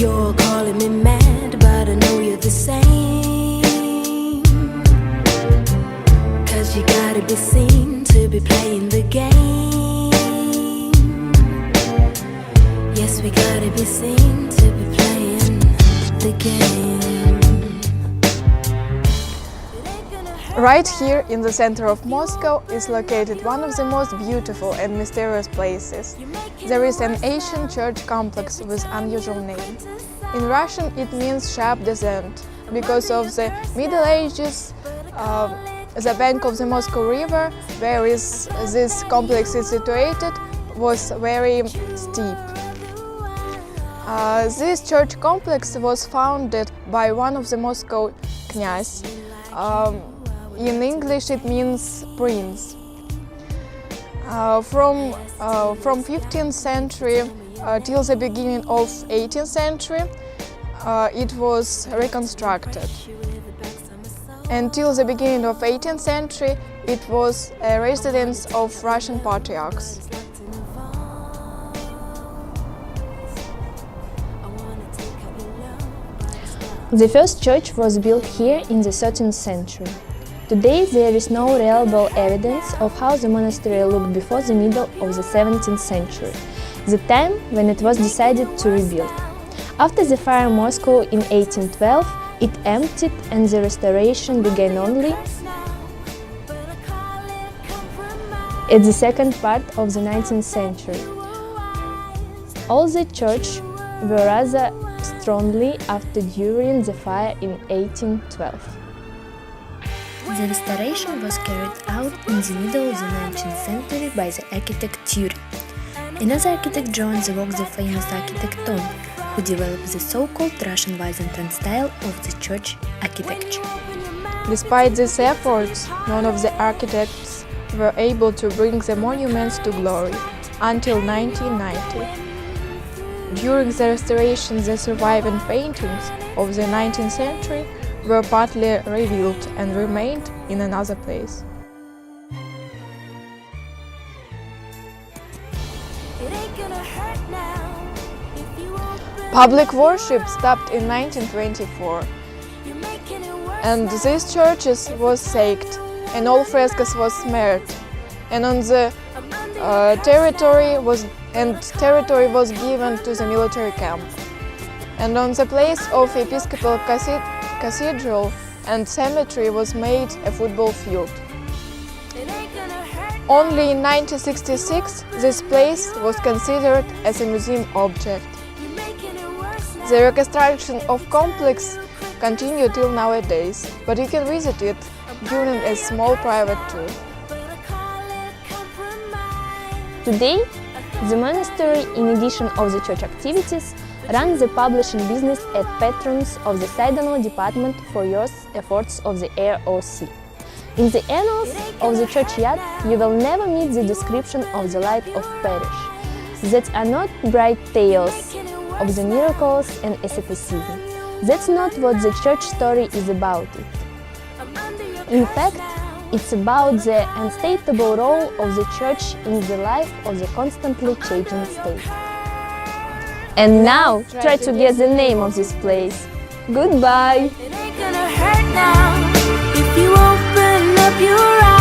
You're calling me mad, but I know you're the same. 'Cause you gotta be seen to be playing the game. Yes, we gotta be seen to be playing the game. Right here in the center of Moscow is located one of the most beautiful and mysterious places. There is an ancient church complex with unusual name. In Russian it means sharp descent. Because of the Middle Ages, the bank of the Moscow River, where this complex is situated, was very steep. This church complex was founded by one of the Moscow knyaz. In English it means prince. From 15th century till the beginning of 18th century it was reconstructed. Until the beginning of 18th century it was a residence of Russian patriarchs. The first church was built here in the 13th century. Today there is no reliable evidence of how the monastery looked before the middle of the 17th century, the time when it was decided to rebuild. After the fire in Moscow in 1812, it emptied and the restoration began only at the second part of the 19th century. All the church were rather strongly after during the fire in 1812. The restoration was carried out in the middle of the 19th century by the architect Turi. Another architect joined the work, the famous architect Tom, who developed the so-called Russian Byzantine style of the church architecture. Despite these efforts, none of the architects were able to bring the monuments to glory until 1990. During the restoration, the surviving paintings of the 19th century were partly revealed and remained in another place. Public worship stopped in 1924, and these churches was sacked, and all frescoes was smeared, and on the territory was given to the military camp. And on the place of Episcopal Cathedral and cemetery was made a football field. Only in 1966 this place was considered as a museum object. The reconstruction of complex continued till nowadays, but you can visit it during a small private tour. Today, the monastery, in addition of the church activities, runs the publishing business as patrons of the Sidonal Department for Youth Efforts of the ROC. In the annals of the church yard, you will never meet the description of the life of parish. That are not bright tales of the miracles and asceticism. That's not what the church story is about it. In fact, it's about the unstateable role of the church in the life of the constantly changing state. And now, try to guess the name of this place. Goodbye! It ain't gonna hurt now if you open up your eyes.